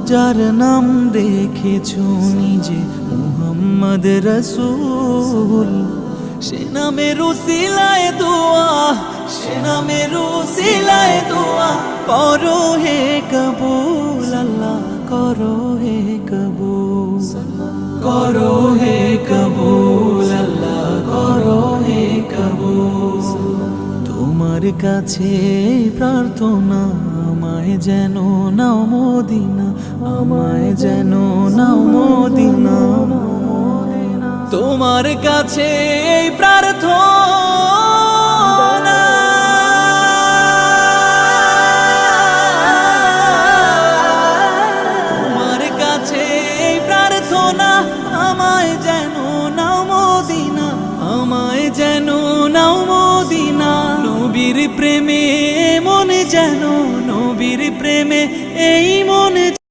যার নাম রেখেছো নিজে মুহাম্মদ রাসূল। সে নামের উসিলায় দোয়া, সে নামের উসিলায় দোয়া করো হে কবুল, আল্লাহ করো হে কবুল, করো হে কবুল, আল্লাহ করো হে কবুল। তোমার কাছে প্রার্থনা আমায় যেন নাও মদিনা, আমায় যেন নাও মদিনা। তোমার কাছে প্রার্থনা, তোমার কাছে প্রার্থনা আমায় যেন নাও মদিনা, আমায় যেন নাও মদিনা। নবীর প্রেমে